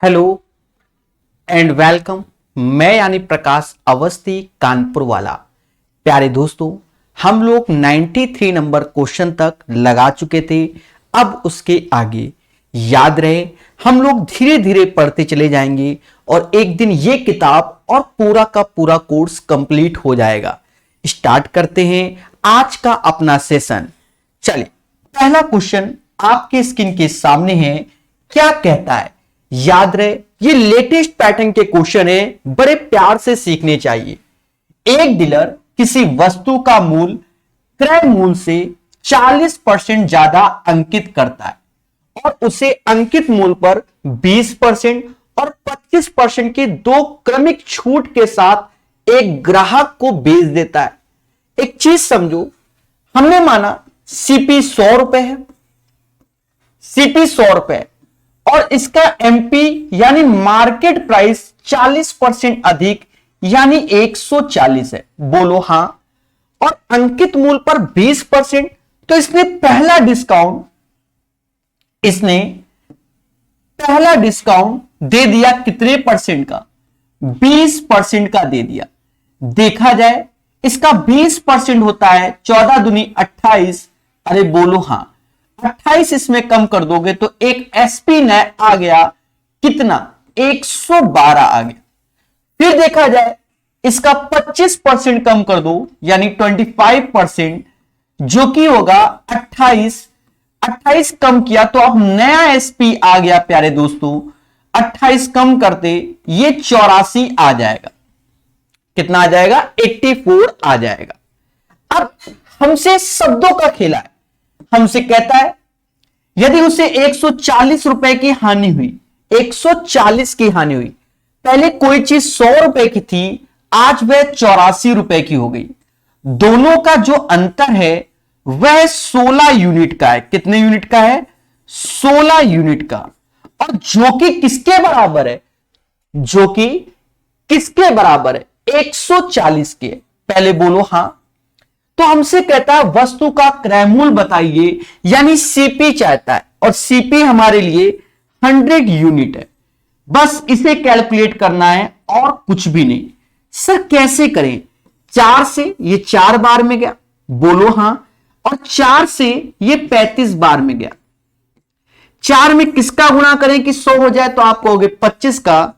Hello and welcome. मैं यानी प्रकाश अवस्थी कानपुर वाला। प्यारे दोस्तों, हम लोग 93 नंबर क्वेश्चन तक लगा चुके थे। अब उसके आगे याद रहे हम लोग धीरे धीरे पढ़ते चले जाएंगे और एक दिन ये किताब और पूरा का पूरा कोर्स कंप्लीट हो जाएगा। स्टार्ट करते हैं आज का अपना सेशन। चलिए, पहला क्वेश्चन आपके स्क्रीन के सामने है। क्या कहता है? याद रहे ये लेटेस्ट पैटर्न के क्वेश्चन है, बड़े प्यार से सीखने चाहिए। एक डीलर किसी वस्तु का मूल्य क्रय मूल्य से 40% ज्यादा अंकित करता है और उसे अंकित मूल्य पर 20% और 25% की दो क्रमिक छूट के साथ एक ग्राहक को बेच देता है। एक चीज समझो, हमने माना सीपी 100 रुपए है, सीपी 100 रुपए और इसका एमपी यानी मार्केट प्राइस 40% अधिक यानी 140 है। बोलो हां। और अंकित मूल्य पर 20%, तो इसने पहला डिस्काउंट दे दिया कितने परसेंट का? 20% का दे दिया। देखा जाए इसका 20% होता है 14 दूनी 28। अरे बोलो हां। 28 इसमें कम कर दोगे तो एक एसपी ने आ गया कितना? 112 आ गया। फिर देखा जाए इसका 25% कम कर दो यानी 25%, जो कि होगा 28। 28 कम किया तो अब नया एसपी आ गया। प्यारे दोस्तों, 28 कम करते ये 84 आ जाएगा। कितना आ जाएगा? 84 आ जाएगा। अब हमसे शब्दों का खेला है। हमसे कहता है यदि उसे 140 रुपए की हानि हुई, 140 की हानि हुई। पहले कोई चीज 100 रुपए की थी, आज वह 84 रुपए की हो गई। दोनों का जो अंतर है वह 16 यूनिट का है। कितने यूनिट का है? 16 यूनिट का। और जो कि किसके बराबर है? जो कि किसके बराबर है? 140 के। पहले बोलो हां। तो हमसे कहता है वस्तु का क्रय मूल्य बताइए, यानी सीपी चाहता है और सीपी हमारे लिए 100 यूनिट है। बस इसे कैलकुलेट करना है और कुछ भी नहीं। सर कैसे करें? 4 से ये 4 बार में गया, बोलो हां। और 4 से ये 35 बार में गया। 4 में किसका गुणा करें कि 100 हो जाए? तो आप कहोगे 25 का।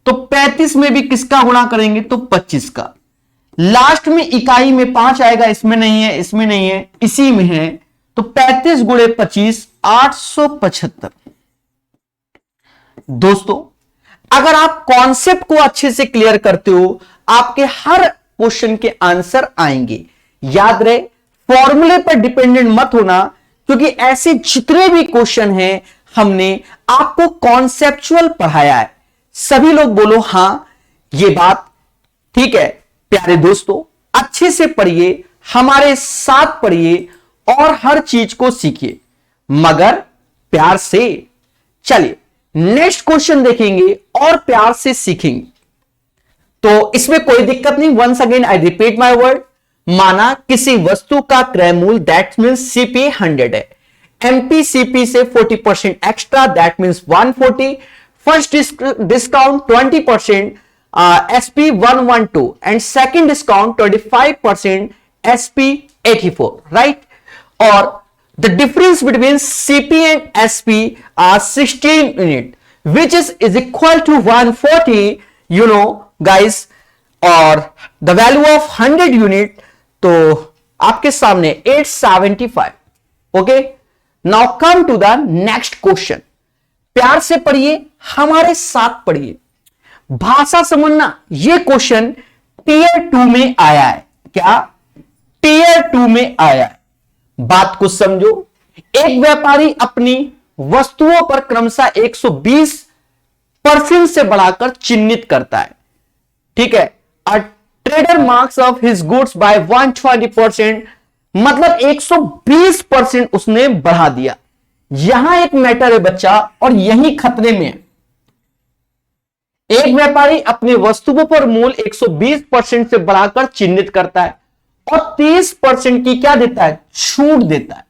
तो 35 में भी किसका गुणा करेंगे? तो 25 का। लास्ट में इकाई में 5 आएगा, इसमें नहीं है, इसमें नहीं है, इसी में है। तो 35 गुणे 25 875। दोस्तों, अगर आप कॉन्सेप्ट को अच्छे से क्लियर करते हो, आपके हर क्वेश्चन के आंसर आएंगे। याद रहे फॉर्मूले पर डिपेंडेंट मत होना, क्योंकि ऐसे जितने भी क्वेश्चन हैं हमने आपको कॉन्सेप्चुअल पढ़ाया है। सभी लोग बोलो हां, ये बात ठीक है। प्यारे दोस्तों, अच्छे से पढ़िए, हमारे साथ पढ़िए और हर चीज को सीखिए, मगर प्यार से। चलिए नेक्स्ट क्वेश्चन देखेंगे और प्यार से सीखेंगे। तो इसमें कोई दिक्कत नहीं। Once again I repeat my word. माना किसी वस्तु का क्रय मूल्य दैट मीन्स सीपी 100 है, एमपी सीपी से 40% extra that means 140, first discount 20%, SP 112 and second discount 25%, SP 84, right? Or the difference between CP and SP are 16 unit, which is equal to 140, you know guys, or the value of 100 unit, तो आपके सामने 875. Okay, now come to the next question. प्यार से पढ़िए, हमारे साथ पढ़िए, भाषा समझना। यह क्वेश्चन टीयर 2 में आया है। क्या? टीयर 2 में आया है। बात को समझो। एक व्यापारी अपनी वस्तुओं पर क्रमशः 120% से बढ़ाकर चिन्हित करता है। ठीक है। A trader marks of his goods by 120%, मतलब 120% उसने बढ़ा दिया। यहां एक मैटर है बच्चा, और यही खतरे में है। एक व्यापारी अपने वस्तुओं पर मूल्य 120% से बढ़ाकर चिन्हित करता है और 30% की क्या देता है? छूट देता है।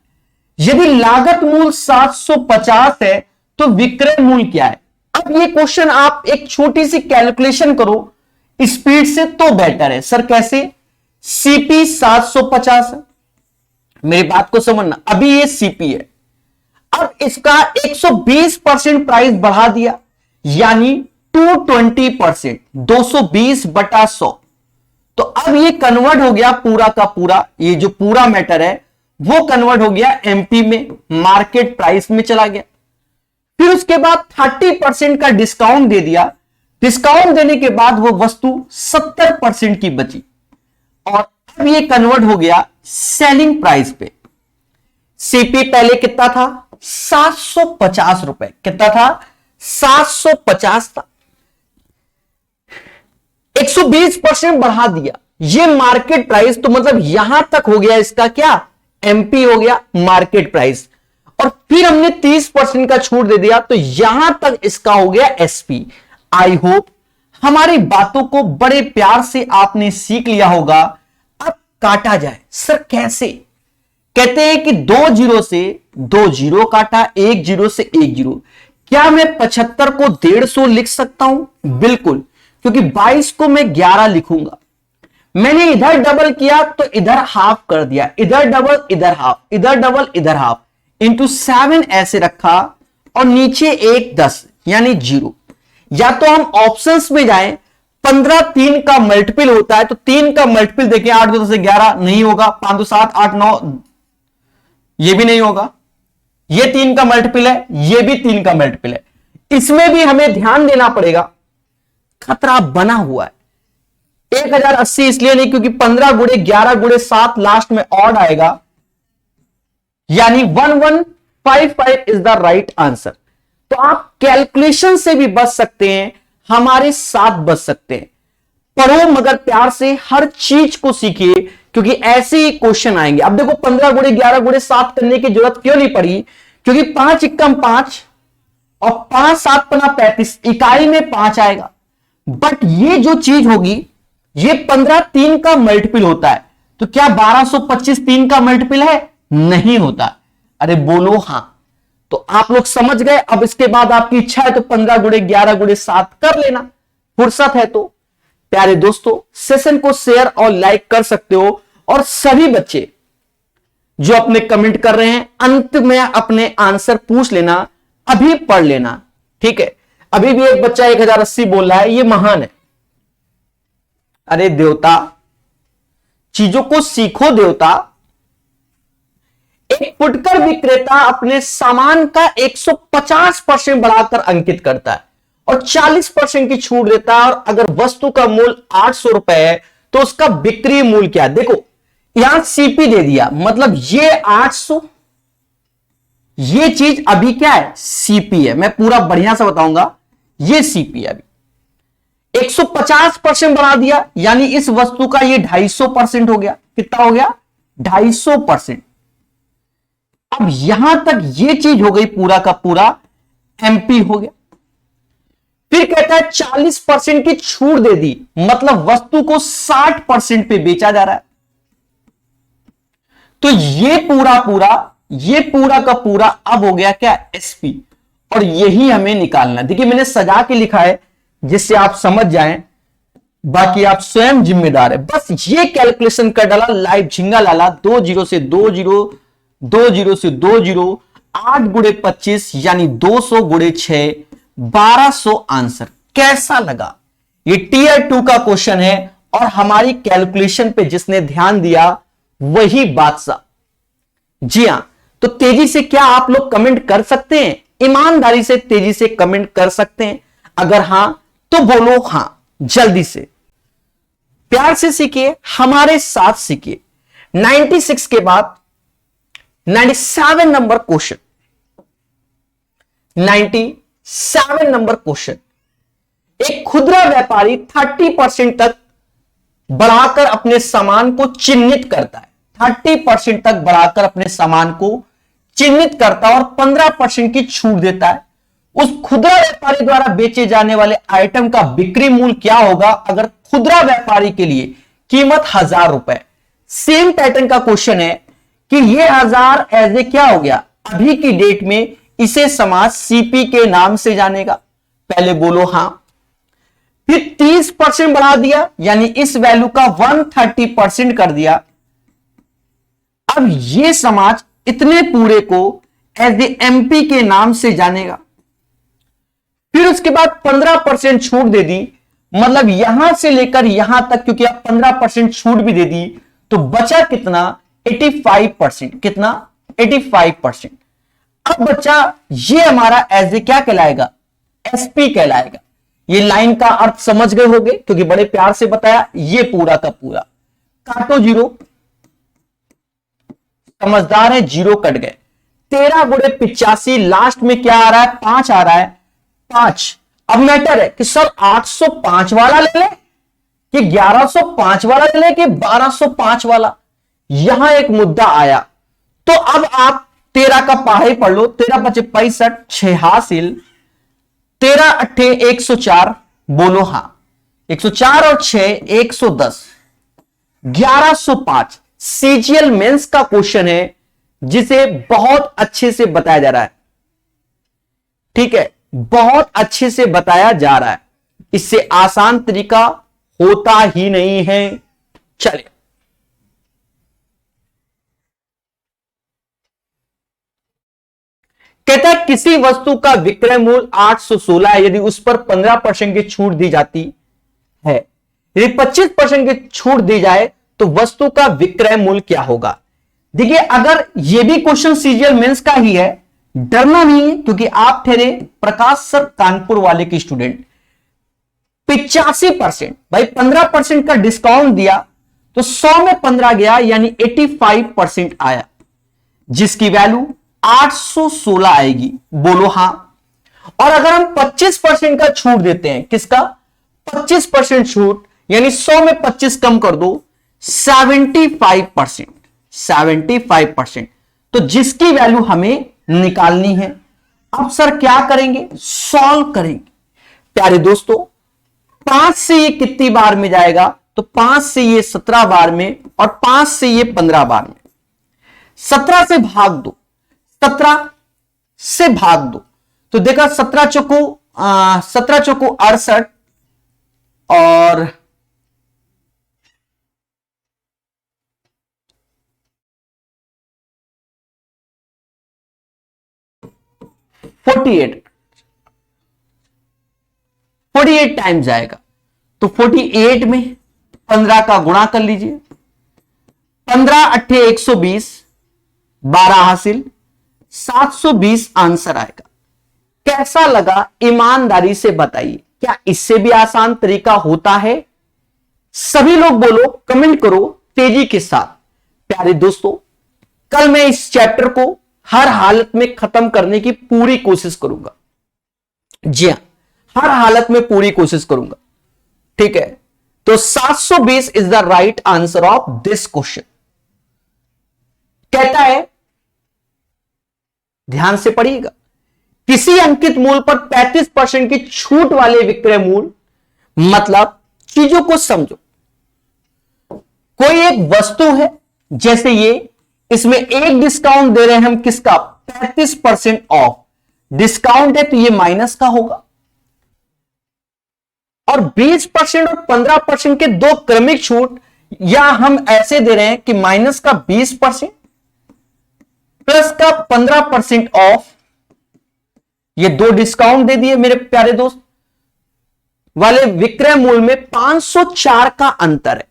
यदि लागत मूल्य 750 है तो विक्रय मूल्य क्या है? अब जब ये क्वेश्चन आप एक छोटी सी कैलकुलेशन करो स्पीड से तो बेटर है। सर कैसे? सीपी 750 है, मेरी बात को समझना, अभी ये सीपी है, अब इसका 120% प्राइस बढ़ा दिया यानी 220%, 220/100। तो अब ये कन्वर्ट हो गया पूरा का पूरा, ये जो पूरा मैटर है वो कन्वर्ट हो गया एमपी में, मार्केट प्राइस में चला गया। फिर उसके बाद 30% का डिस्काउंट दे दिया, डिस्काउंट देने के बाद वो वस्तु 70% की बची और अब ये कन्वर्ट हो गया सेलिंग प्राइस पे। सीपी पहले कितना था? 750 रुपए। कितना था? 750 था, 120% बढ़ा दिया ये मार्केट प्राइस, तो मतलब यहां तक हो गया इसका क्या? एमपी हो गया मार्केट प्राइस, और फिर हमने 30% का छूट दे दिया तो यहां तक इसका हो गया एसपी। आई होप हमारी बातों को बड़े प्यार से आपने सीख लिया होगा। अब काटा जाए। सर कैसे? कहते हैं कि 2 जीरो से 2 जीरो काटा, 1 जीरो से 1 जीरो। क्या मैं 75 को 150 लिख सकता हूं? बिल्कुल, क्योंकि 22 को मैं 11 लिखूंगा। मैंने इधर डबल किया तो इधर हाफ कर दिया, इधर डबल इधर हाफ, इधर डबल इधर हाफ, इंटू 7 ऐसे रखा और नीचे 1 10 यानी 0। या तो हम ऑप्शंस में जाएं, 15 3 का मल्टीपल होता है तो 3 का मल्टीपल देखें, 8 2 से 11 नहीं होगा, 5 2 7 8 9 ये भी नहीं होगा, ये 3 का मल्टीपल है, ये भी 3 का मल्टीपल है। इसमें भी हमें ध्यान देना पड़ेगा, खतरा बना हुआ है। 1080 इसलिए नहीं क्योंकि 15 गुणे 11 गुणे 7 लास्ट में ऑड आएगा, यानी 1155 इज द राइट आंसर। तो आप कैलकुलेशन से भी बच सकते हैं, हमारे साथ बच सकते हैं। पढ़ो मगर प्यार से, हर चीज को सीखिए क्योंकि ऐसे ही क्वेश्चन आएंगे। अब देखो 15 गुणे 11 गुणे 7 करने की जरूरत क्यों नहीं पड़ी? क्योंकि 5 एकम 5 और 5 7 पना 35, इकाई में 5 आएगा। बट ये जो चीज होगी ये 15 3 का मल्टीपल होता है, तो क्या 1225 3 का मल्टीपल है? नहीं होता। अरे बोलो हां। तो आप लोग समझ गए। अब इसके बाद आपकी इच्छा है तो 15 गुणे 11 गुणे 7 कर लेना, फुर्सत है तो। प्यारे दोस्तों, सेशन को शेयर और लाइक कर सकते हो, और सभी बच्चे जो अपने कमेंट कर रहे हैं अंत में अपने आंसर पूछ लेना, अभी पढ़ लेना, ठीक है। अभी भी एक बच्चा 1080 बोल रहा है, ये महान है। अरे देवता, चीजों को सीखो देवता। एक फुटकर विक्रेता अपने सामान का 150% बढ़ाकर अंकित करता है और 40% की छूट देता है, और अगर वस्तु का मूल्य 800 रुपए है तो उसका बिक्री मूल्य क्या? देखो यहां सीपी दे दिया, मतलब ये 800, ये चीज अभी क्या है? सीपी है। मैं पूरा बढ़िया से बताऊंगा, ये सीपी है। अभी 150% बढ़ा दिया यानी इस वस्तु का ये 250% हो गया। कितना हो गया? 250%। अब यहां तक ये चीज हो गई पूरा का पूरा एमपी हो गया। फिर कहता है 40% की छूट दे दी, मतलब वस्तु को 60% पे बेचा जा रहा है। तो ये पूरा का पूरा अब हो गया क्या? एसपी। और यही हमें निकालना। देखिए मैंने सजा के लिखा है जिससे आप समझ जाएं, बाकी आप स्वयं जिम्मेदार है। बस ये कैलकुलेशन कर डाला, लाइव झिंगा लाला, 2 जीरो से 2 जीरो, 2 जीरो से 2 जीरो, 8 गुणे 25 यानी 200 गुणे 6, 1200 आंसर। कैसा लगा? ये टीयर 2 का क्वेश्चन है और हमारी कैलकुलेशन पे जिसने ध्यान दिया वही बादशाह। जी हां, तो तेजी से क्या आप लोग कमेंट कर सकते हैं? ईमानदारी से तेजी से कमेंट कर सकते हैं? अगर हां तो बोलो हां, जल्दी से। प्यार से सीखिए, हमारे साथ सीखिए। 96 के बाद 97 नंबर क्वेश्चन, 97 नंबर क्वेश्चन। एक खुदरा व्यापारी 30% तक बढ़ाकर अपने सामान को चिन्हित करता है, 30% तक बढ़ाकर अपने सामान को चिन्हित करता है और 15% की छूट देता है। उस खुदरा व्यापारी द्वारा बेचे जाने वाले आइटम का बिक्री मूल्य क्या होगा अगर खुदरा व्यापारी के लिए कीमत 1000 रुपए? सेम पैटर्न का क्वेश्चन है कि ये 1000 एज ए क्या हो गया? अभी की डेट में इसे समाज सीपी के नाम से जानेगा। पहले बोलो हां। फिर 30% बढ़ा दिया, यानी इस वैल्यू का 130% कर दिया। अब ये समाज इतने पूरे को एज ए एमपी के नाम से जानेगा। फिर उसके बाद 15% छूट दे दी, मतलब यहां से लेकर यहां तक, क्योंकि आप 15% छूट भी दे दी, तो बचा कितना? 85%। कितना? 85%। अब बच्चा ये हमारा एज ए क्या कहलाएगा? एसपी कहलाएगा। ये लाइन का अर्थ समझ गए होगे, क्योंकि बड़े प्यार से बताया। ये पूरा का पूरा काटो जीरो, समझदार है, जीरो कट गए। 13 गुणे 85, लास्ट में क्या आ रहा है? 5 आ रहा है। 5। अब मैटर है कि सर 805 वाला ले ले कि 1105 वाला ले ले कि 1205 वाला। यहां एक मुद्दा आया। तो अब आप 13 का पढ़ाई पढ़ लो। 13 बचे 65, 6 हासिल, 13 अट्ठे 104, बोलो हां। 104 और 6 110, 1105 सीजीएल मेंस का क्वेश्चन है, जिसे बहुत अच्छे से बताया जा रहा है। ठीक है, बहुत अच्छे से बताया जा रहा है। इससे आसान तरीका होता ही नहीं है। चलिए, कहता है किसी वस्तु का विक्रय मूल्य 816 है, यदि उस पर 15% की छूट दी जाती है। यदि 25% की छूट दी जाए तो वस्तु का विक्रय मूल्य क्या होगा? देखिए, अगर यह भी क्वेश्चन सीजीएल मेंस का ही है, डरना नहीं है, क्योंकि आप ठहरे प्रकाश सर कानपुर वाले की स्टूडेंट। 85%, भाई 15% का डिस्काउंट दिया तो 100 में 15 गया, यानी 85% आया, जिसकी वैल्यू 816 आएगी। बोलो हां। और अगर हम 25% का छूट देते हैं, किसका? 25% छूट, यानी 100 में 25 कम कर दो, 75%। 75%, तो जिसकी वैल्यू हमें निकालनी है। अब सर क्या करेंगे? सॉल्व करेंगे। प्यारे दोस्तों, 5 से ये कितनी बार में जाएगा? तो 5 से ये 17 बार में, और 5 से ये 15 बार में। 17 से भाग दो, 17 से भाग दो, तो देखा 17 चौको 68, और 48 टाइम जाएगा। तो 48 में 15 का गुणा कर लीजिए। 15 अट्ठे 120, 12 हासिल, 720 आंसर आएगा। कैसा लगा? ईमानदारी से बताइए, क्या इससे भी आसान तरीका होता है? सभी लोग बोलो, कमेंट करो तेजी के साथ। प्यारे दोस्तों, कल मैं इस चैप्टर को हर हालत में खत्म करने की पूरी कोशिश करूंगा। जी हां, हर हालत में पूरी कोशिश करूंगा। ठीक है, तो 720 is the right answer of this question. कहता है, ध्यान से पढ़िएगा, किसी अंकित मूल्य पर 35% की छूट वाले विक्रय मूल्य, मतलब चीजों को समझो। कोई एक वस्तु है, जैसे ये, इसमें एक डिस्काउंट दे रहे हैं हम, किसका? 35% ऑफ। डिस्काउंट है तो ये माइनस का होगा। और 20% और 15% के दो क्रमिक छूट, या हम ऐसे दे रहे हैं कि माइनस का 20% प्लस का 15% ऑफ, ये दो डिस्काउंट दे दिए मेरे प्यारे दोस्त। वाले विक्रय मूल्य में 504 का अंतर है।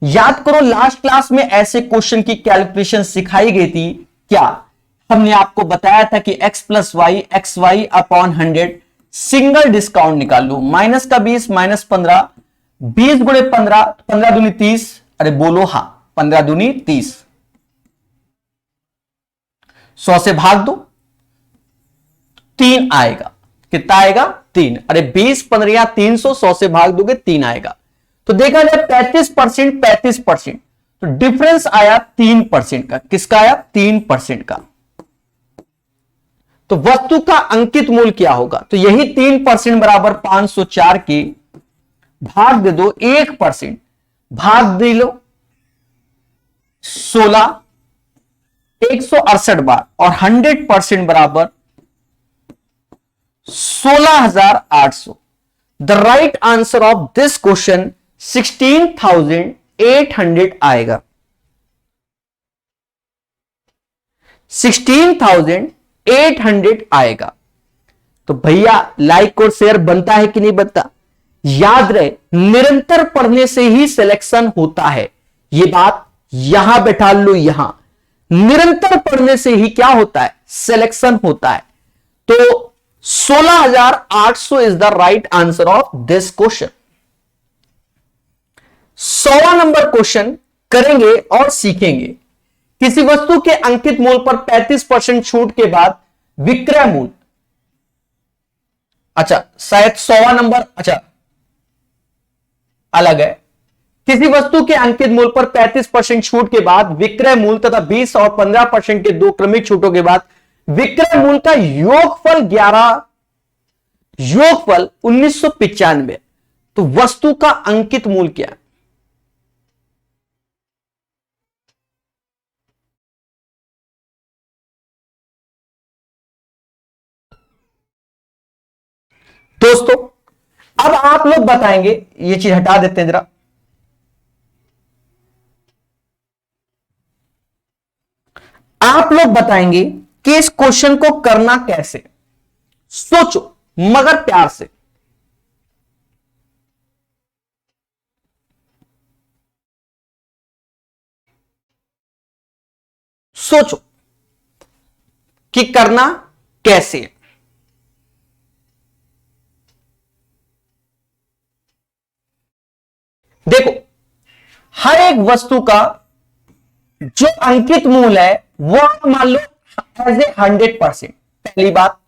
याद करो, लास्ट क्लास में ऐसे क्वेश्चन की कैलकुलेशन सिखाई गई थी। क्या हमने आपको बताया था कि x plus y x y upon 100, single discount निकाल लो। माइनस का 20 माइनस 15, 20 गुणे 15, 15 दूनी 30। अरे बोलो हां, 15 दूनी 30। 100 से भाग दो, 3 आएगा। कितना आएगा? 3। अरे 20 15 300, 100 से भाग दोगे 3 आएगा। तो देखा जाए 35%, 35%, तो डिफरेंस आया 3% का। किसका आया? 3% का। तो वस्तु का अंकित मूल्य क्या होगा? तो यही 3% बराबर 504 के भाग दे दो 1%, भाग दे लो 16, 168 बार, और 100% बराबर 16,800। The right answer of this question 16,800 आएगा। 16,800 आएगा। तो भैया लाइक और शेयर बनता है कि नहीं बनता? याद रहे, निरंतर पढ़ने से ही सिलेक्शन होता है। यह बात यहां बैठा लो, यहां निरंतर पढ़ने से ही क्या होता है? सिलेक्शन होता है। तो 16,800 is the right answer of this question. 100वां नंबर क्वेश्चन करेंगे और सीखेंगे। किसी वस्तु के अंकित मूल्य पर 35% छूट के बाद विक्रय मूल्य, अच्छा शायद 100वां नंबर, अच्छा अलग है। किसी वस्तु के अंकित मूल्य पर 35% छूट के बाद विक्रय मूल्य तथा 20 और 15% के दो क्रमिक छूटों के बाद विक्रय मूल्य का योगफल 1995। तो वस्तु का अंकित मूल्य क्या है? दोस्तों अब आप लोग बताएंगे, ये चीज हटा देते हैं जरा। आप लोग बताएंगे कि इस क्वेश्चन को करना कैसे। सोचो मगर प्यार से। सोचो कि करना कैसे है। देखो, हर एक वस्तु का जो अंकित मूल्य है वो मान लो एज ए 100%। पहली बात,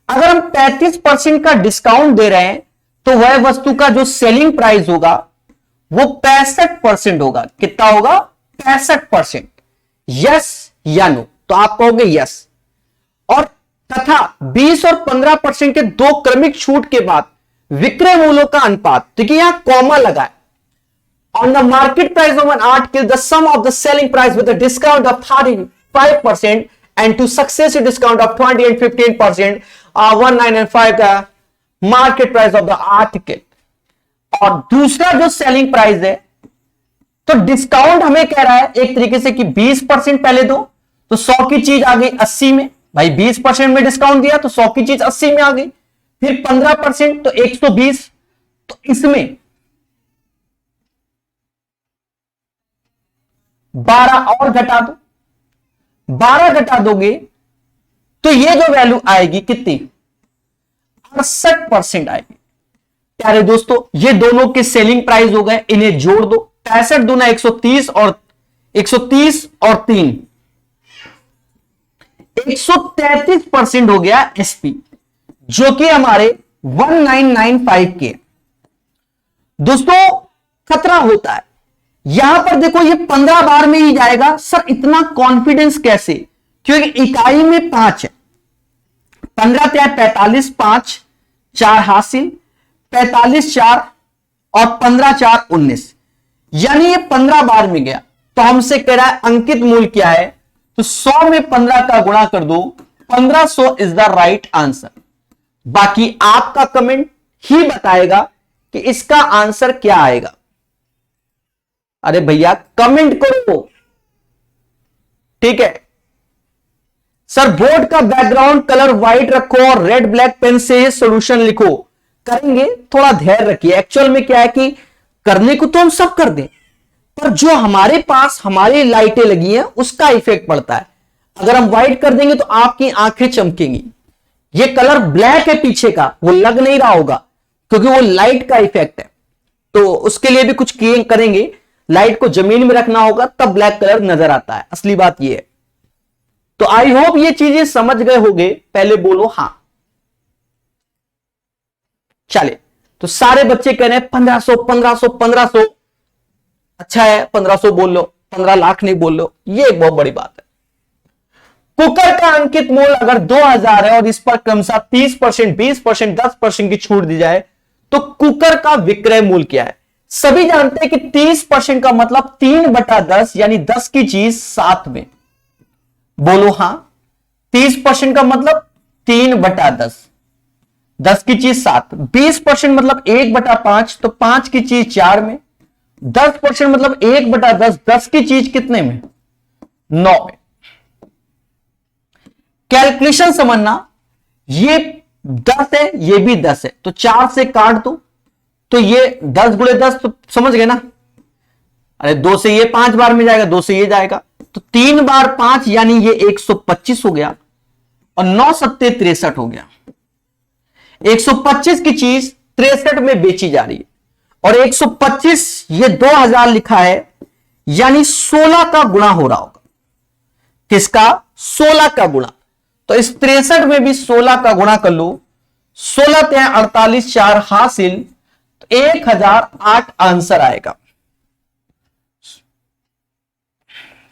अगर हम 35% का डिस्काउंट दे रहे हैं तो वह वस्तु का जो सेलिंग प्राइस होगा वो 65% होगा। कितना होगा? 65%। यस या नो? तो आप कहोगे यस। और तथा 20 और 15% के दो क्रमिक छूट के बाद विक्रय मूल्यों का अनुपात, देखिए यहां कॉमा लगा है। On the market price of an article, the sum of the selling price with a discount of 35% and to successive discount of 20 and 15% are 19 and 5 the market price of the article। और दूसरा जो selling price है, तो discount हमें कह रहा है एक तरीके से कि 20% पहले दो, तो 100 की चीज आ गई 80 में। भाई 20% में डिस्काउंट दिया तो 100 की चीज 80 में आ गई। फिर 15% तो 120। तो इसमें 12 और घटा दो। 12 घटा दोगे तो ये जो वैल्यू आएगी कितनी? 68% आएगी। प्यारे दोस्तों, ये दोनों के सेलिंग प्राइस हो गए, इन्हें जोड़ दो। 65 दूना 130 और 3 133% हो गया एसपी, जो कि हमारे 1995 के। दोस्तों खतरा होता है यहां पर, देखो ये 15 बार में ही जाएगा। सर इतना कॉन्फिडेंस कैसे? क्योंकि इकाई में 5 है। 15 क्या 45, 5 4 हासिल, 45 4 और 15 4 19, यानी ये 15 बार में गया। तो हमसे कह रहा है अंकित मूल्य क्या है, तो 100 में 15 का गुणा कर दो, 1500 इज द राइट आंसर। बाकी आपका कमेंट ही बताएगा कि इसका आंसर क्या आएगा। अरे भैया कमेंट करो, ठीक है। सर बोर्ड का बैकग्राउंड कलर व्हाइट रखो और रेड ब्लैक पेन से सॉल्यूशन लिखो। करेंगे, थोड़ा धैर्य रखिए। एक्चुअल में क्या है कि करने को तो हम सब कर दें, पर जो हमारे पास हमारी लाइटें लगी हैं उसका इफेक्ट पड़ता है। अगर हम व्हाइट कर देंगे तो आपकी आंखें चमकेंगी। ये कलर ब्लैक है पीछे का, वो लग नहीं रहा होगा क्योंकि वो लाइट का इफेक्ट है। तो उसके लिए भी कुछ करेंगे, लाइट को जमीन में रखना होगा तब ब्लैक कलर नजर आता है। असली बात ये है। तो आई होप ये चीजें समझ गए होंगे। पहले बोलो हां। चले, तो सारे बच्चे कह रहे हैं 1500 1500 1500। अच्छा है 1500 बोल लो, 15 लाख नहीं बोल लो, ये एक बहुत बड़ी बात है। कुकर का अंकित मूल्य अगर 2000 है और इस पर क्रमशः 30%, 20%, 10% की छूट दी जाए तो कुकर का विक्रय मूल्य क्या है? सभी जानते हैं कि 30% का मतलब 3/10, यानी 10 की चीज 7 में। बोलो हां। 30% का मतलब 3/10, 10 की चीज 7, 20% मतलब 1/5, तो 5 की चीज 4 में, 10% मतलब 1/10, 10 की चीज कितने में, 9 में। कैलकुलेशन समझना, ये 10 है, ये भी 10 है, तो 4 से काट दो, तो ये 10 गुणे 10, तो समझ गए ना। अरे 2 से ये 5 बार में जाएगा, 2 से ये जाएगा, तो 3 बार 5 यानी ये 125 हो गया, और 9 सत्ते 63 हो गया। 125 की चीज 63 में बेची जा रही है, और 125 ये 2000 लिखा है, यानी 16 का गुणा हो रहा होगा। किसका? 16 का गुणा। तो इस 63 में भी 16 का गुणा कर लो, 16 × 48, 4 हासिल, तो 1008 आंसर आएगा।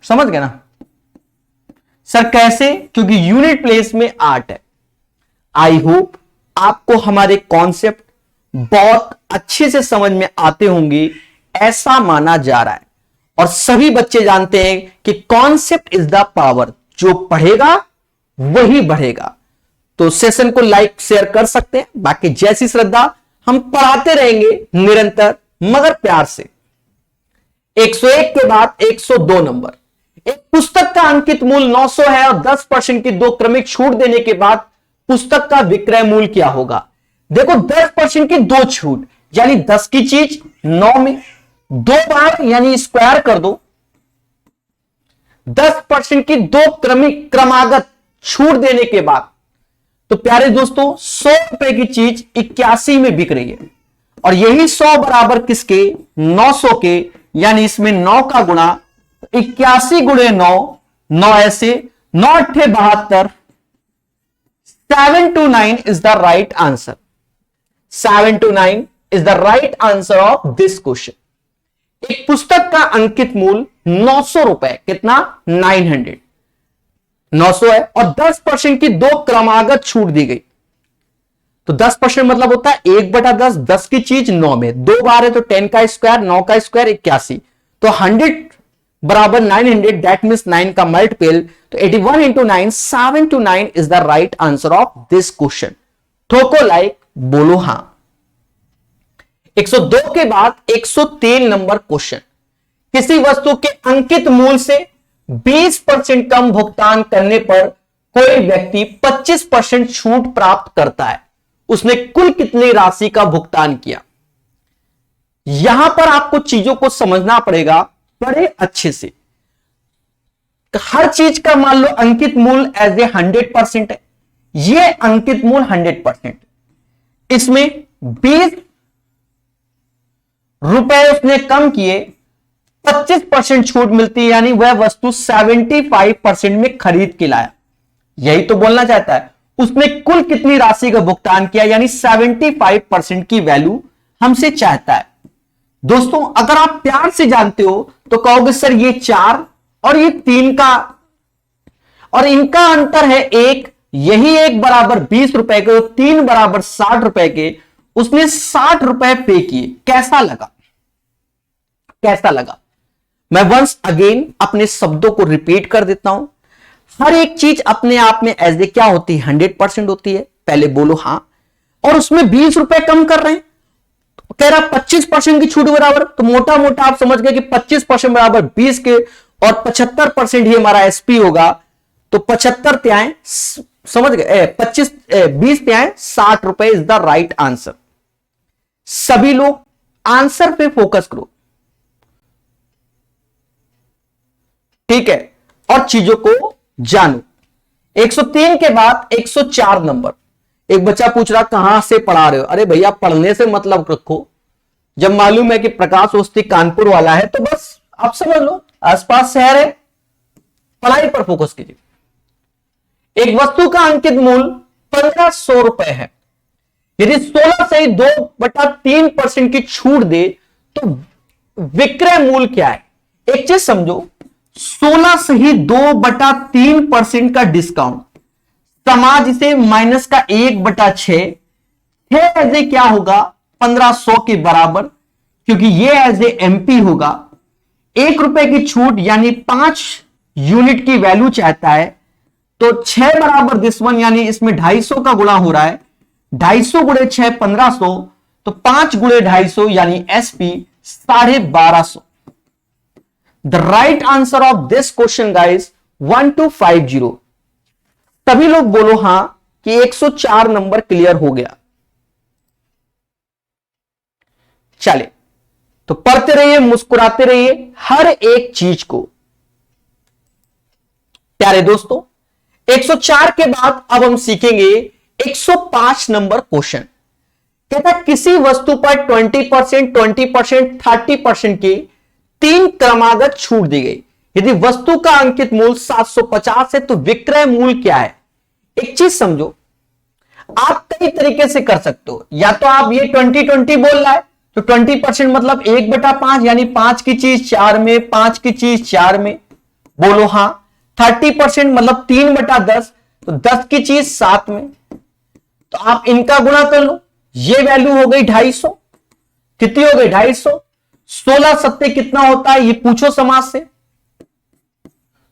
समझ गए ना सर? कैसे? क्योंकि यूनिट प्लेस में 8 है। आई होप आपको हमारे कॉन्सेप्ट बहुत अच्छे से समझ में आते होंगे, ऐसा माना जा रहा है। और सभी बच्चे जानते हैं कि कॉन्सेप्ट इज द पावर, जो पढ़ेगा वही बढ़ेगा। तो सेशन को लाइक शेयर कर सकते हैं। बाकी जैसी श्रद्धा, हम पढ़ाते रहेंगे निरंतर मगर प्यार से। 101 के बाद 102 नंबर। एक पुस्तक का अंकित मूल्य 900 है और 10% की 2 क्रमिक छूट देने के बाद पुस्तक का विक्रय मूल्य क्या होगा? देखो 10% की 2 छूट, यानी 10 की चीज 9 में 2 बार, यानी स्क्वायर कर दो। 10% की 2 क्रमागत छूट देने के बाद, तो प्यारे दोस्तों 100 रुपए की चीज 81 में बिक रही है, और यही 100 बराबर किसके? 900 के, यानी इसमें 9 का गुणा, 81 गुणे 9, 9 ऐसे, 9 अट्ठे 72, 729 is the right answer. 729 is the right answer of this question. एक पुस्तक का अंकित मूल्य 900 रुपए, कितना? 900, 900 है, और 10% की 2 क्रमागत छूट दी गई। तो 10% मतलब होता है 1/10, 10 की चीज 9 में 2 बार है, तो 10 का स्क्वायर, 9 का स्क्वायर 81, तो 100 बराबर 900, दैट मींस 9 का मल्टीपल, तो 81 into 9, 729 is the right answer of this question. ठोको लाइक, बोलो हां। 102 के बाद 103 नंबर क्वेश्चन। किसी वस्तु के अंकित मूल्य से 20% कम भुगतान करने पर कोई व्यक्ति 25% छूट प्राप्त करता है। उसने कुल कितनी राशि का भुगतान किया? यहां पर आपको चीजों को समझना पड़ेगा बड़े अच्छे से। हर चीज का मान लो अंकित मूल्य एज ए 100% है, ये अंकित मूल्य 100%, इसमें 20 रुपए उसने कम किए, 25% छूट मिलती है, यानी वह वस्तु 75% में खरीद के लाया। यही तो बोलना चाहता है, उसने कुल कितनी राशि का भुगतान किया, यानी 75% की वैल्यू हमसे चाहता है। दोस्तों अगर आप प्यार से जानते हो तो कहोगे सर ये 4 और ये 3 का, और इनका अंतर है 1, यही 1 बराबर 20 रुपए के, 3 बराबर 60 रुपए के, उसने 60 रुपए पे किए। कैसा लगा? कैसा लगा? मैं वंस अगेन अपने शब्दों को रिपीट कर देता हूं। हर एक चीज अपने आप में एज ए क्या होती है? 100% होती है। पहले बोलो हां। और उसमें 20 रुपए कम कर रहे हैं, तो कह रहा 25% की छूट बराबर, तो मोटा मोटा आप समझ गए कि 25% बराबर 20 के, और 75% ही हमारा एसपी होगा, तो 75 पे आए, समझ गए, 20 पे आए, 60 रुपए इज द राइट आंसर। सभी लोग आंसर पे फोकस करो, ठीक है, और चीजों को जानो। 103 के बाद 104 नंबर। एक बच्चा पूछ रहा कहां से पढ़ा रहे हो? अरे भैया पढ़ने से मतलब रखो, जब मालूम है कि प्रकाश ओस्ती कानपुर वाला है तो बस आप समझ लो आसपास शहर है, पढ़ाई पर फोकस कीजिए। एक वस्तु का अंकित मूल्य 1500 रुपए है, यदि 16 से 2/3% की छूट दे तो विक्रय मूल्य क्या है? एक चीज समझो, 16 से ही 2/3% का डिस्काउंट, समाज इसे माइनस का 1/6 एज ए क्या होगा? 1500 के बराबर, क्योंकि ये एज ए एमपी होगा। 1 रुपए की छूट यानी 5 यूनिट की वैल्यू चाहता है, तो 6 बराबर दिस वन, यानी इसमें 250 का गुणा हो रहा है, 250 गुणे 6 1500, तो 5 गुणे 250 यानी SP 1250। The right answer of this question guys 1250। सभी लोग बोलो हां कि 104 नंबर क्लियर हो गया। चले तो पढ़ते रहिए, मुस्कुराते रहिए हर एक चीज को। प्यारे दोस्तों, 104 के बाद अब हम सीखेंगे 105 नंबर क्वेश्चन। कहता किसी वस्तु पर 20%, 20%, 30% की 3 क्रमागत छूट दी गई। यदि वस्तु का अंकित मूल्य 750 है तो विक्रय मूल्य क्या है? एक चीज समझो, आप कई तरीके से कर सकते हो। या तो आप ये 20-20 बोल रहा है तो 20% मतलब 1/5 यानी 5 की चीज 4 में, 5 की चीज 4 में, बोलो हां। 30% मतलब 3/10 तो 10 की चीज 7 में। तो आप इनका गुणा कर लो, ये वैल्यू हो गई 250। कितनी हो गई? 250। 16 सत्ते कितना होता है ये पूछो समाज से।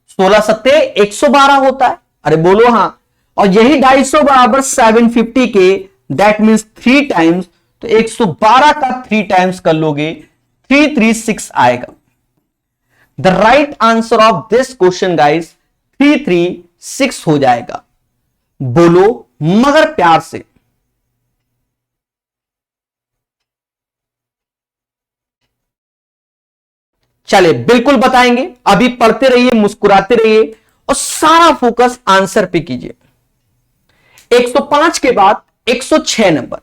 16 सत्ते 112 होता है। अरे बोलो हां। और यही 250 बराबर 750 के, दैट मीन्स 3 टाइम्स, तो 112 का 3 टाइम्स कर लोगे 336 आएगा। The right answer of this question guys 336 हो जाएगा। बोलो मगर प्यार से। चले बिल्कुल बताएंगे, अभी पढ़ते रहिए, मुस्कुराते रहिए और सारा फोकस आंसर पे कीजिए। 105 के बाद 106 नंबर।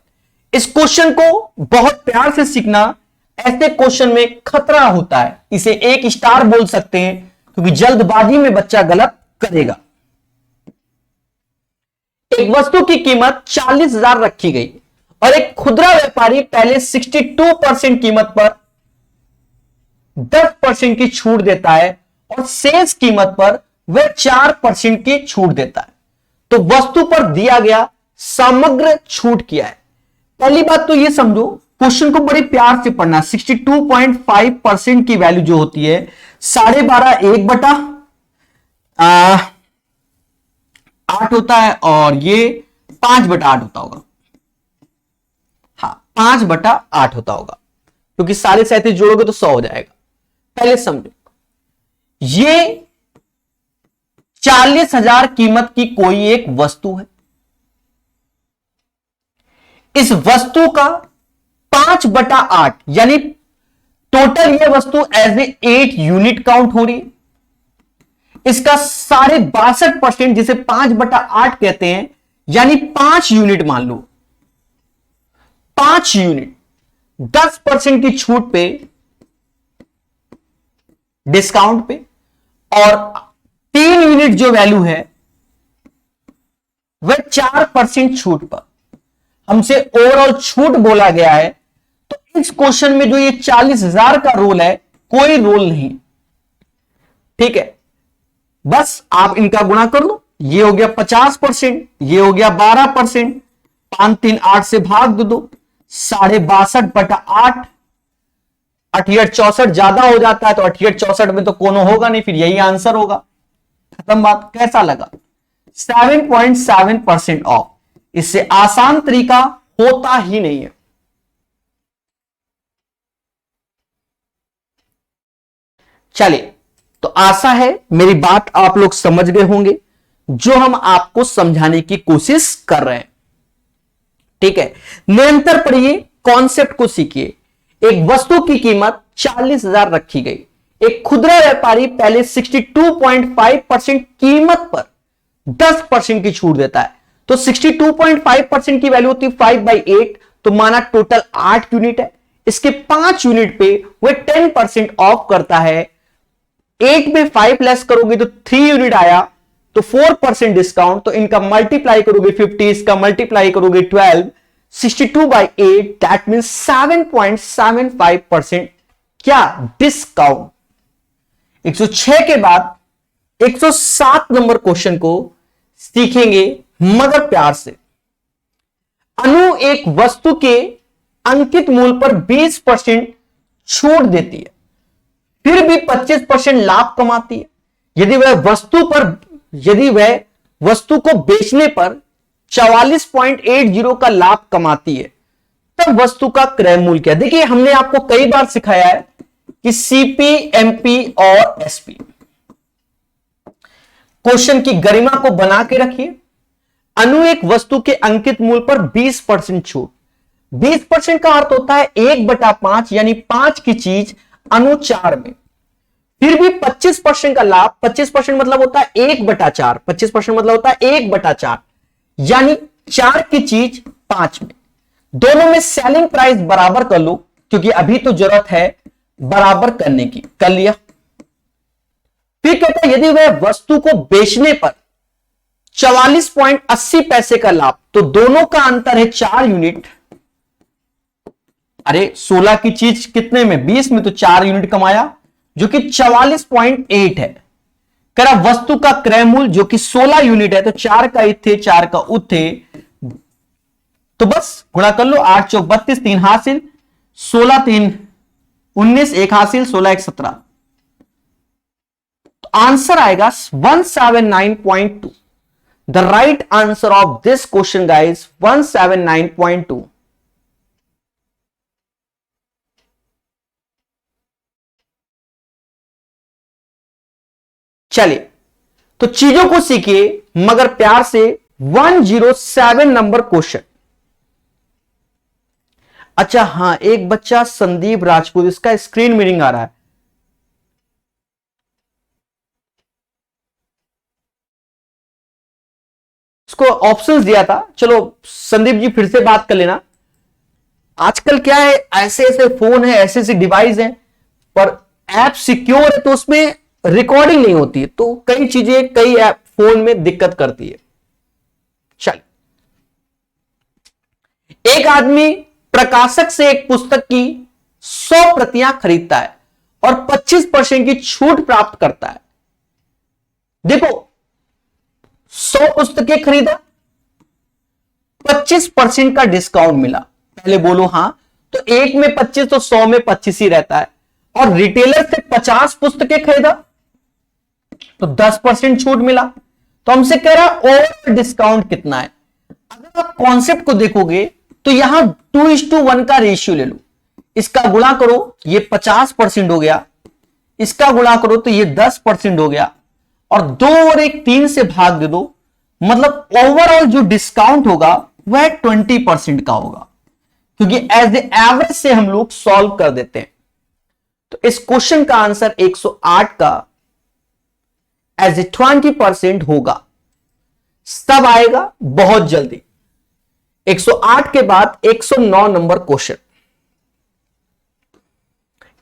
इस क्वेश्चन को बहुत प्यार से सीखना। ऐसे क्वेश्चन में खतरा होता है, इसे 1 स्टार बोल सकते हैं क्योंकि जल्दबाजी में बच्चा गलत करेगा। एक वस्तु की कीमत 40,000 रखी गई और एक खुदरा व्यापारी पहले 62% कीमत पर 10% की छूट देता है और शेष कीमत पर वह 4% की छूट देता है। तो वस्तु पर दिया गया समग्र छूट क्या है? पहली बात तो यह समझो, क्वेश्चन को बड़े प्यार से पढ़ना। 62.5% की वैल्यू जो होती है 12.5 1/8 होता है और ये 5/8 होता होगा। हाँ 5/8 होता होगा क्योंकि 37.5 जोड़ोगे तो 100 हो जाएगा। पहले समझो, ये 40,000 कीमत की कोई एक वस्तु है। इस वस्तु का 5/8 यानी टोटल ये वस्तु एज ए 8 यूनिट काउंट हो रही है। इसका 62.5% जिसे 5/8 कहते हैं यानी 5 यूनिट मान लो। 5 यूनिट 10% की छूट पे, डिस्काउंट पे, और 3 यूनिट जो वैल्यू है वह 4% छूट पर। हमसे ओवरऑल छूट बोला गया है, तो इस क्वेश्चन में जो ये 40,000 का रोल है कोई रोल नहीं। ठीक है, बस आप इनका गुणा कर लो। ये हो गया 50%, ये हो गया 12%, 5 3 8 से भाग दो, 62.8। 68 64 ज्यादा हो जाता है तो 68 64 में तो कोनो होगा नहीं, फिर यही आंसर होगा। खत्म बात। कैसा लगा? 7.7% ऑफ। इससे आसान तरीका होता ही नहीं है। चलिए, तो आशा है मेरी बात आप लोग समझ गए होंगे जो हम आपको समझाने की कोशिश कर रहे हैं। ठीक है, निरंतर पढ़िए, कॉन्सेप्ट को सीखिए। एक वस्तु की कीमत 40,000 रखी गई। एक खुदरा व्यापारी पहले 62.5% कीमत पर 10% की छूट देता है। तो 62.5% की वैल्यू होती है 5/8, तो माना टोटल 8 यूनिट है। इसके 5 यूनिट पे वह 10% ऑफ करता है। 8 में 5 लेस करोगे तो 3 यूनिट आया, तो 4% डिस्काउंट। तो इनका मल्टीप्लाई करोगे 50, इसका मल्टीप्लाई करोगे 12, 62/8, दैट मीन 7.75% क्या? डिस्काउंट। 106 के बाद 107 नंबर क्वेश्चन को सीखेंगे मगर प्यार से। अनु एक वस्तु के अंकित मूल्य पर 20% छूट देती है, फिर भी 25% लाभ कमाती है। यदि वह वस्तु को बेचने पर 44.80 का लाभ कमाती है, तब वस्तु का क्रय मूल्य क्या। देखिए हमने आपको कई बार सिखाया है कि सीपी, एमपी और एसपी, क्वेश्चन की गरिमा को बना के रखिए। अनु एक वस्तु के अंकित मूल्य पर 20% छूट। 20% का अर्थ होता है 1/5, यानी 5 की चीज अनु 4 में। फिर भी 25% का लाभ, 25% मतलब होता है 1/4, 25% मतलब होता है 1/4, यानी 4 की चीज 5 में। दोनों में सेलिंग प्राइस बराबर कर लो, क्योंकि अभी तो जरूरत है बराबर करने की। कर लिया। फिर कहता है यदि वह वस्तु को बेचने पर 44.80 पैसे का लाभ, तो दोनों का अंतर है 4 यूनिट। अरे 16 की चीज कितने में, 20 में, तो 4 यूनिट कमाया, जो कि 44.8 है। कह रहा वस्तु का क्रय मूल्य जो कि 16 यूनिट है, तो 4 का इथे 4 का उथे, तो बस गुणा कर लो। 8 चौक 32, 3 हासिल, 16 3 19, 1 हासिल, 16 1 17, तो आंसर आएगा 179.2। The right answer of this question guys 179.2। चलिए, तो चीजों को सीखिए मगर प्यार से। 107 नंबर क्वेश्चन। अच्छा हां, एक बच्चा संदीप राजपूत, इसका स्क्रीन मीनिंग आ रहा है। इसको ऑप्शंस दिया था। चलो संदीप जी फिर से बात कर लेना। आजकल क्या है, ऐसे ऐसे फोन है, ऐसे ऐसे डिवाइस है, पर ऐप सिक्योर है तो उसमें रिकॉर्डिंग नहीं होती है, तो कई चीजें कई ऐप फोन में दिक्कत करती है। चलिए, एक आदमी प्रकाशक से एक पुस्तक की 100 प्रतियां खरीदता है और 25% की छूट प्राप्त करता है। देखो 100 पुस्तकें खरीदा, 25% का डिस्काउंट मिला। पहले बोलो हां, तो एक में 25 तो 100 में 25 ही रहता है। और रिटेलर से 50 पुस्तकें खरीदा तो 10% छूट मिला। तो हमसे कह रहा है ओवर डिस्काउंट कितना है। अगर आप कॉन्सेप्ट को देखोगे तो यहां 2:1 का रेशियो ले लो। इसका गुणा करो, ये 50% हो गया, इसका गुणा करो तो ये 10% हो गया, और 2 और 1 3 से भाग दे दो, मतलब ओवरऑल जो डिस्काउंट होगा वह 20% का होगा, क्योंकि एज ए एवरेज से हम लोग सॉल्व कर देते हैं। तो इस क्वेश्चन का आंसर 108 का एज ए 20% होगा। सब आएगा बहुत जल्दी। 108 के बाद 109 नंबर क्वेश्चन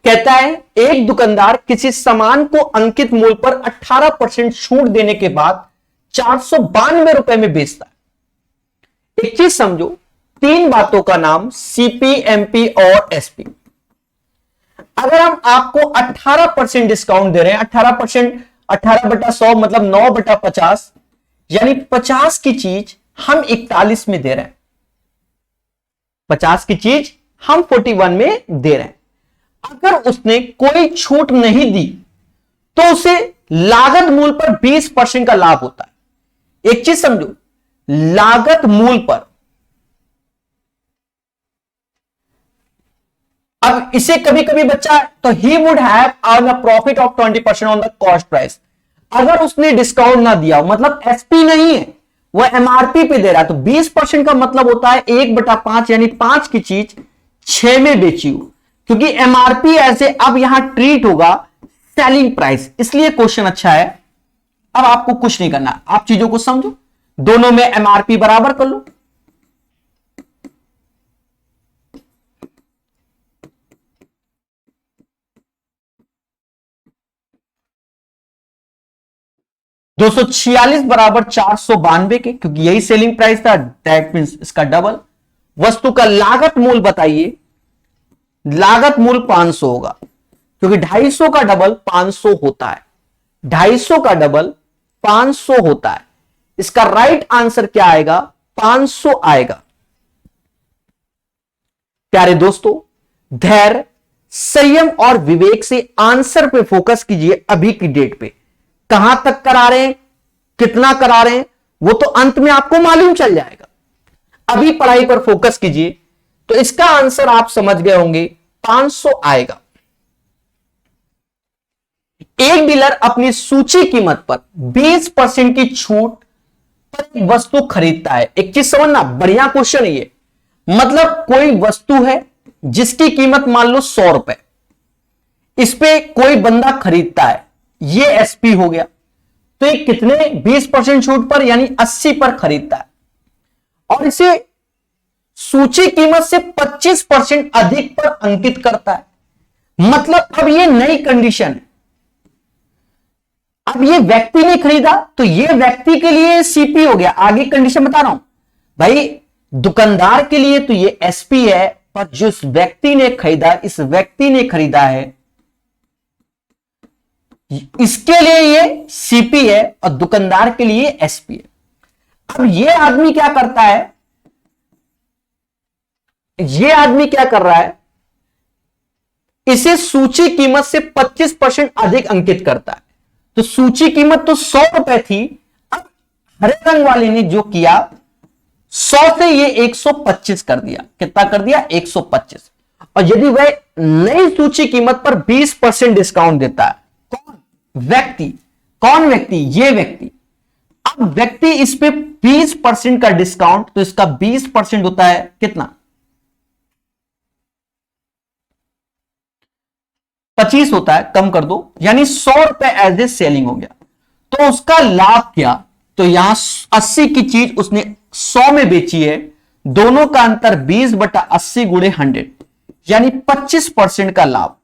कहता है एक दुकानदार किसी सामान को अंकित मूल्य पर 18% छूट देने के बाद 492 रुपए में बेचता है। एक चीज समझो, 3 बातों का नाम सीपी, एमपी और एसपी। अगर हम आपको 18% डिस्काउंट दे रहे हैं, 18%, 18/100 मतलब 9/50, यानी 50 की चीज हम 41 में दे रहे हैं, 50 की चीज हम 41 में दे रहे हैं। अगर उसने कोई छूट नहीं दी तो उसे लागत मूल्य पर 20% का लाभ होता है। एक चीज समझो, लागत मूल्य पर, अब इसे कभी कभी बच्चा, तो he would have earn a profit of 20% on the cost price. अगर उसने डिस्काउंट ना दिया, मतलब एसपी नहीं है, वह एमआरपी पे दे रहा है, तो 20% का मतलब होता है 1/5, यानी 5 की चीज 6 में बेची हो, क्योंकि एमआरपी ऐसे अब यहां ट्रीट होगा सेलिंग प्राइस, इसलिए क्वेश्चन अच्छा है। अब आपको कुछ नहीं करना, आप चीजों को समझो, दोनों में एमआरपी बराबर कर लो। $246 बराबर 492 के, क्योंकि यही सेलिंग प्राइस था, दैट मींस इसका डबल। वस्तु का लागत मूल्य बताइए, लागत मूल्य 500 होगा, क्योंकि 250 का डबल 500 होता है, 250 का डबल 500 होता है। इसका राइट आंसर क्या आएगा, 500 आएगा। प्यारे दोस्तों, धैर्य, संयम और विवेक से आंसर पे फोकस कीजिए। अभी की डेट पे कहां तक करा रहे हैं, कितना करा रहे हैं, वो तो अंत में आपको मालूम चल जाएगा। अभी पढ़ाई पर फोकस कीजिए। तो इसका आंसर आप समझ गए होंगे, 500 आएगा। एक डीलर अपनी सूची कीमत पर 20% की छूट पर एक वस्तु खरीदता है। एक चीज समझना, बढ़िया क्वेश्चन है ये। मतलब कोई वस्तु है जिसकी कीमत मान लो 100 रुपए, इस पे कोई बंदा खरीदता है, ये एसपी हो गया। तो ये कितने 20% छूट पर यानी 80 पर खरीदता है और इसे सूची कीमत से 25% अधिक पर अंकित करता है। मतलब अब ये नई कंडीशन है। अब ये व्यक्ति ने खरीदा तो ये व्यक्ति के लिए सीपी हो गया। आगे कंडीशन बता रहा हूं भाई, दुकानदार के लिए तो ये एसपी है, पर जिस व्यक्ति ने खरीदा, इस व्यक्ति ने खरीदा है, इसके लिए ये सीपी है और दुकानदार के लिए एसपी है। अब ये आदमी क्या करता है, ये आदमी क्या कर रहा है, इसे सूची कीमत से 25% अधिक अंकित करता है। तो सूची कीमत तो 100 रुपए थी, अब हरे रंग वाले ने जो किया 100 से ये 125 कर दिया। कितना कर दिया? 125। और यदि वह नई सूची कीमत पर 20% डिस्काउंट देता है, कौन? व्यक्ति। कौन व्यक्ति? ये व्यक्ति। अब व्यक्ति इस पे 20% का डिस्काउंट, तो इसका 20% होता है कितना? 25 होता है, कम कर दो, यानी 100 रुपए एज ए सेलिंग हो गया। तो उसका लाभ क्या? तो यहां 80 की चीज उसने 100 में बेची है, दोनों का अंतर 20/80 गुणे 100, यानी 25% का लाभ।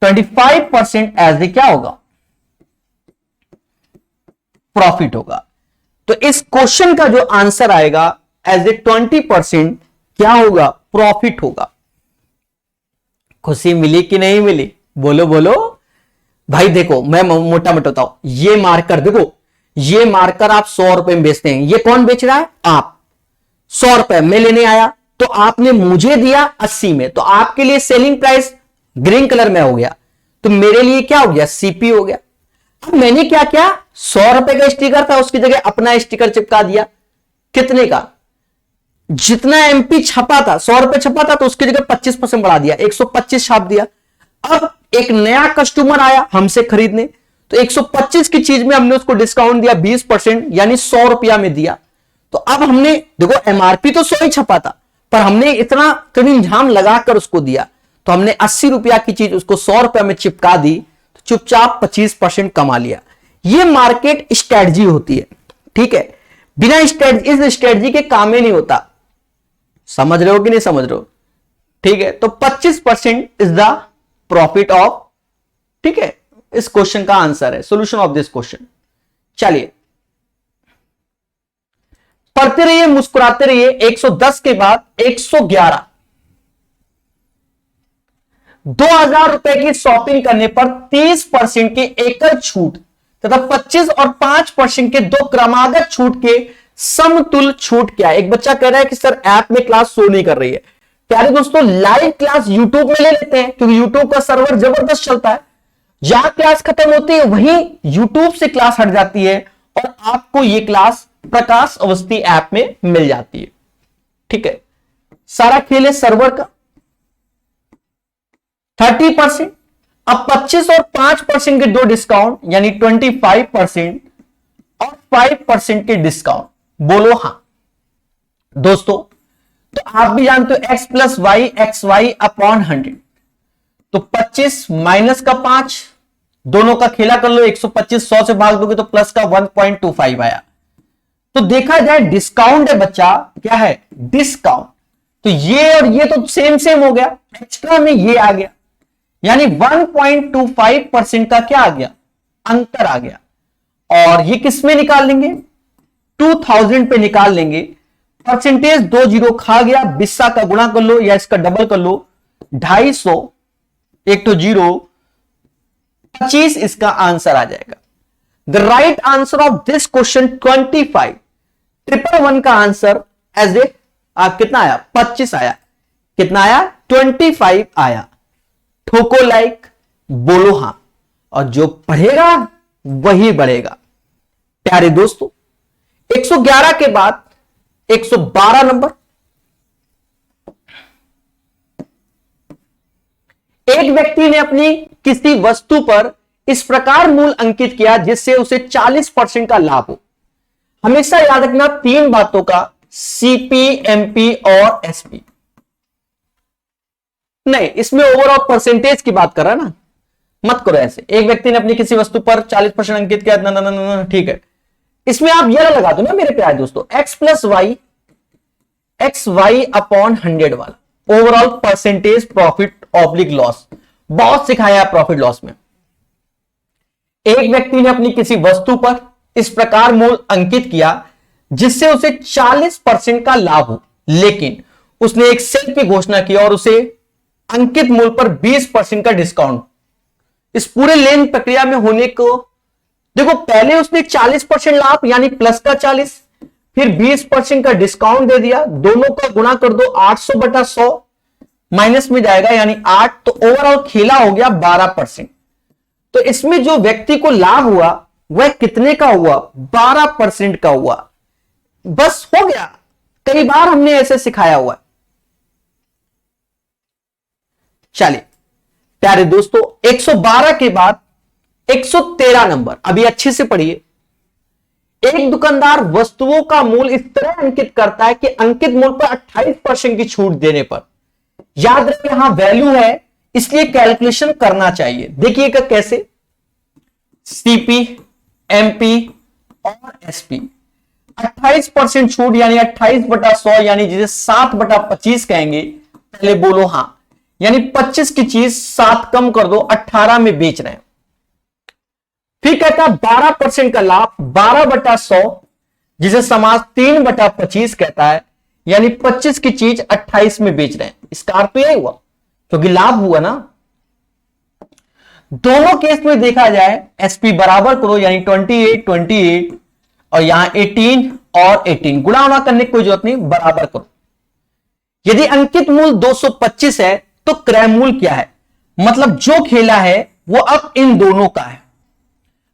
25% एज ए क्या होगा? प्रॉफिट होगा। तो इस क्वेश्चन का जो आंसर आएगा एज ए 20% क्या होगा? प्रॉफिट होगा। खुशी मिली कि नहीं मिली? बोलो बोलो भाई। देखो मैं मोटा मोटा बताऊं, ये मार्कर देखो, ये मार्कर आप 100 रुपए में बेचते हैं, ये कौन बेच रहा है? आप। 100 रुपए में लेने आया तो आपने मुझे दिया 80 में, तो आपके लिए सेलिंग प्राइस ग्रीन कलर में हो गया, तो मेरे लिए क्या हो गया? सीपी हो गया। अब मैंने क्या किया, 100 रुपए का स्टिकर था, उसकी जगह अपना स्टिकर चिपका दिया। कितने का? जितना एमपी छपा था, 100 रुपए छपा था, तो उसकी जगह 25% बढ़ा दिया, 125 छाप दिया। अब एक नया कस्टमर आया हमसे खरीदने, तो 125 की चीज में हमने उसको डिस्काउंट दिया 20%, यानी 100 रुपया में दिया। तो अब हमने देखो एमआरपी तो 100 ही छपा था, पर हमने इतना कड़ीझाम लगाकर उसको दिया, तो हमने 80 रुपया की चीज उसको 100 रुपया में चिपका दी, तो चुपचाप 25% कमा लिया। ये मार्केट स्ट्रेटजी होती है, ठीक है। बिना स्ट्रेटजी, इस स्ट्रेटजी के काम ही नहीं होता। समझ रहे हो कि नहीं समझ रहे हो? ठीक है। तो 25% इज द प्रॉफिट ऑफ, ठीक है, इस क्वेश्चन का आंसर है, सॉल्यूशन ऑफ दिस क्वेश्चन। चलिए पढ़ते रहिए, मुस्कुराते रहिए। 110 के बाद 111। 2000 रुपए की शॉपिंग करने पर 30% की एकल छूट तथा 25 और 5% के दो क्रमागत छूट के समतुल्य छूट क्या है? एक बच्चा कह रहा है कि सर ऐप में क्लास शो नहीं कर रही है। प्यारे दोस्तों, लाइव क्लास यूट्यूब में ले लेते हैं, क्योंकि यूट्यूब का सर्वर जबरदस्त चलता है। जहां क्लास खत्म होती है वहीं यूट्यूब से क्लास हट जाती है और आपको यह क्लास प्रकाश अवस्थी ऐप में मिल जाती है। ठीक है, सारा खेल है सर्वर का। 30%, अब 25 और 5% के दो डिस्काउंट, यानी 25% और 5% के डिस्काउंट। बोलो हां दोस्तों। तो आप भी जानते हो x plus y x y upon 100। तो 25 माइनस का 5, दोनों का खेला कर लो। 125 100 से भाग दोगे तो प्लस का 1.25 आया। तो देखा जाए डिस्काउंट है बच्चा, क्या है? डिस्काउंट। तो ये और ये तो सेम सेम हो गया, एक्स्ट्रा में ये आ गया, यानी 1.25% का क्या आ गया? अंतर आ गया। और ये किस में निकाल लेंगे? 2000 पे निकाल लेंगे। परसेंटेज 2 जीरो खा गया, 20 का गुणा कर लो या इसका डबल कर लो, 250, एक तो जीरो, 25 इसका आंसर आ जाएगा। The right answer of this question 25, 111 का आंसर एज ए कितना आया? 25 आया। कितना आया? 25 आया। ठोको लाइक, बोलो हां, और जो पढ़ेगा वही बढ़ेगा। प्यारे दोस्तों, 111 के बाद 112 नंबर, एक व्यक्ति ने अपनी किसी वस्तु पर इस प्रकार मूल अंकित किया जिससे उसे 40% का लाभ हो। हमेशा याद रखना तीन बातों का, सीपी, एमपी और एसपी। नहीं, इसमें ओवरऑल परसेंटेज की बात कर रहा है ना, मत करो ऐसे। एक व्यक्ति ने अपनी किसी वस्तु पर 40% अंकित किया, ना ना ना ना, ठीक है। इसमें आप यह लगा दो ना मेरे प्यारे दोस्तों, x plus y, x y upon 100 वाला overall percentage profit oblique loss. बहुत सिखाया है प्रॉफिट लॉस में। एक व्यक्ति ने अपनी किसी वस्तु पर इस प्रकार मूल अंकित किया जिससे उसे 40% का लाभ हो, लेकिन उसने एक सेल की घोषणा की और उसे अंकित मूल पर 20% का डिस्काउंट। इस पूरे लेन प्रक्रिया में होने को देखो, पहले उसने 40% लाभ यानी प्लस का 40, फिर 20% का डिस्काउंट दे दिया, दोनों का गुणा कर दो, 800/100 माइनस में जाएगा यानी 8, तो ओवरऑल खेला हो गया 12%। तो इसमें जो व्यक्ति को लाभ हुआ वह कितने का हुआ? 12% का हुआ। बस हो गया, कई बार हमने ऐसे सिखाया हुआ है। चलिए प्यारे दोस्तों, 112 के बाद 113 नंबर, अभी अच्छे से पढ़िए। एक दुकानदार वस्तुओं का मूल्य इस तरह अंकित करता है कि अंकित मूल्य पर 28% की छूट देने पर, याद रखिए यहां वैल्यू है इसलिए कैलकुलेशन करना चाहिए। देखिएगा कैसे, सीपी, एमपी और एसपी, 28% छूट यानी 28/100 यानी जिसे 7/25 कहेंगे। पहले बोलो हां, यानी 25 की चीज 7 कम कर दो, 18 में बेच रहे हैं। फिर कहता है 12% का लाभ 12/100 जिसे समाज 3/25 कहता है, यानी 25 की चीज 28 में बेच रहे हैं। इसका अर्थ तो यही हुआ क्योंकि लाभ हुआ ना। दोनों केस में देखा जाए एसपी बराबर करो, यानी 28 और यहां 18 और 18, गुणा उना करने की कोई जरूरत नहीं, बराबर करो। यदि अंकित मूल्य 225 है तो क्रय मूल्य क्या है? मतलब जो खेला है वो अब इन दोनों का है,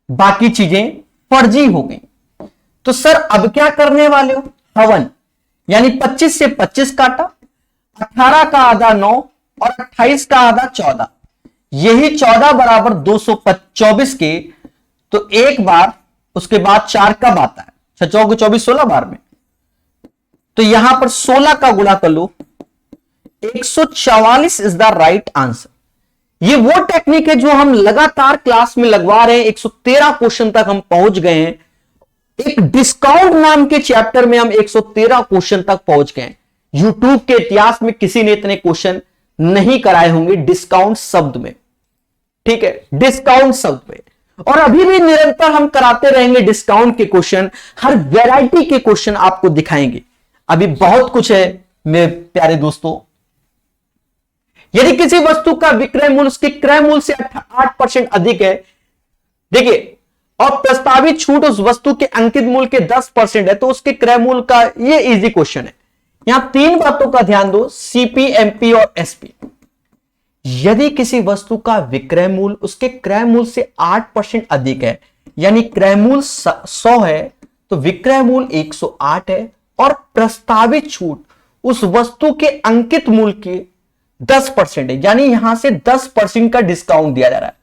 बाकी चीजें फर्जी हो गई। तो सर अब क्या करने वाले हो? हवन, यानी 25 से 25 काटा, 18 का आधा 9 और 28 का आधा 14, यही 14 बराबर 224 के। तो एक बार, उसके बाद 4 कब आता है? 6 चौके 24, 16 बार में। तो यहां पर 16 का गुणा कर लो, 144 इज द राइट आंसर। ये वो टेक्निक है जो हम लगातार क्लास में लगवा रहे हैं, 113 क्वेश्चन तक हम पहुंच गए हैं। एक डिस्काउंट नाम के चैप्टर में हम 113 क्वेश्चन तक पहुंच गए हैं। यूट्यूब के इतिहास में किसी ने इतने क्वेश्चन नहीं कराए होंगे डिस्काउंट शब्द में, ठीक है, डिस्काउंट शब्द में। और अभी भी निरंतर हम कराते रहेंगे डिस्काउंट के क्वेश्चन, हर वैरायटी के क्वेश्चन आपको दिखाएंगे। अभी बहुत कुछ है मेरे प्यारे दोस्तों। यदि किसी वस्तु का विक्रय मूल्य उसके क्रय मूल्य से 8% अधिक है, देखिए, और प्रस्तावित छूट उस वस्तु के अंकित मूल्य के 10% है, तो उसके क्रय मूल्य का ये इजी क्वेश्चन है। यहां तीन बातों का ध्यान दो, सीपी, एमपी और एसपी। यदि किसी वस्तु का विक्रय मूल्य उसके क्रय मूल्य से 8% अधिक है, यानी क्रय मूल्य 100 है तो विक्रय मूल्य 108 है, और प्रस्तावित छूट उस वस्तु के अंकित मूल्य के 10% है, यानी यहां से 10% का डिस्काउंट दिया जा रहा है।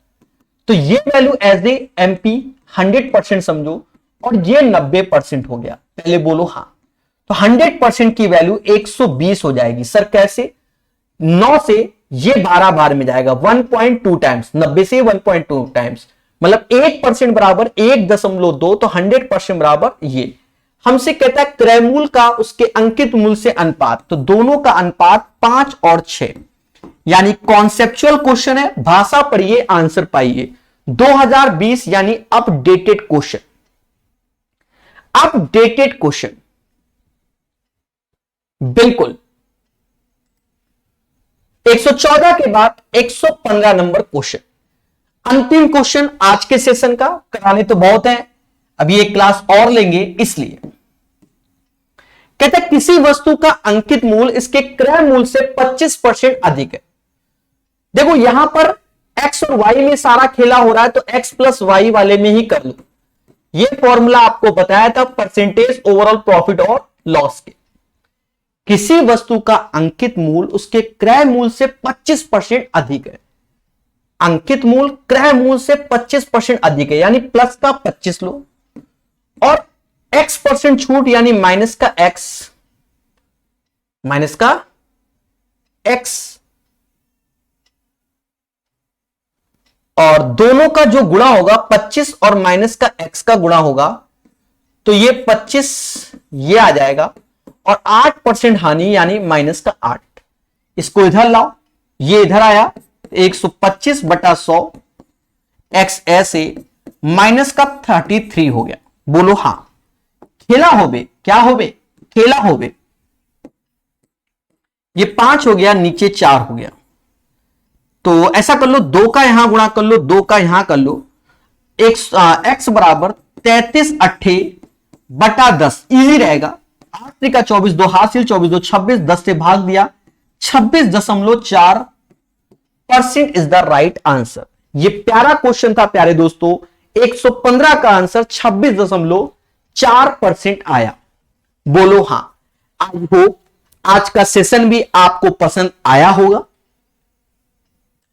तो ये वैल्यू एज ए एमपी 100% समझो, और ये 90% हो गया। पहले बोलो हां। तो 100% की वैल्यू 120 हो जाएगी। सर कैसे? 9 से ये 12 बार में जाएगा, 1.2 टाइम्स, 90 से 1.2 टाइम्स, मतलब 8% बराबर 1.2, तो 100% बराबर ये। हमसे कहता है क्रय मूल्य का उसके अंकित मूल्य से अनुपात, तो दोनों का अनुपात 5 और 6, यानी कॉन्सेप्चुअल क्वेश्चन है। भाषा पढ़िए, आंसर पाइए। 2020 यानी अपडेटेड क्वेश्चन, अपडेटेड क्वेश्चन, बिल्कुल। 114 के बाद 115 नंबर क्वेश्चन, अंतिम क्वेश्चन आज के सेशन का। कराने तो बहुत है, अभी एक क्लास और लेंगे, इसलिए कहते हैं किसी वस्तु का अंकित मूल्य इसके क्रय मूल्य से 25% अधिक है। देखो यहां पर x और y में सारा खेला हो रहा है, तो x प्लस वाई वाले में ही कर लो। ये फॉर्मूला आपको बताया था परसेंटेज ओवरऑल प्रॉफिट और लॉस के। किसी वस्तु का अंकित मूल्य उसके क्रय मूल्य से 25% अधिक है। अंकित मूल्य क्रय मूल्य से 25% अधिक है, यानी प्लस का 25 लो और x% छूट यानी माइनस का x और दोनों का जो गुणा होगा 25 और माइनस का x का गुणा होगा तो ये 25 ये आ जाएगा और 8% हानि यानी माइनस का 8। इसको इधर लाओ, ये इधर आया 125 बटा 100 x ऐसे माइनस का 33 हो गया। बोलो हां। खेला होबे, क्या होबे, खेला होबे। ये 5 हो गया, नीचे 4 हो गया। तो ऐसा कर लो, 2 का यहां गुणा कर लो, 2 का यहां कर लो। x बराबर 33 अट्ठे बटा 10 इजी रहेगा। 8 का 24, 2 हासिल 24, 2 26, 10 से भाग दिया 26.4% इज द राइट आंसर। ये प्यारा क्वेश्चन था प्यारे दोस्तों। 115 का आंसर 26.4% आया। बोलो हां। आई होप आज का सेशन भी आपको पसंद आया होगा।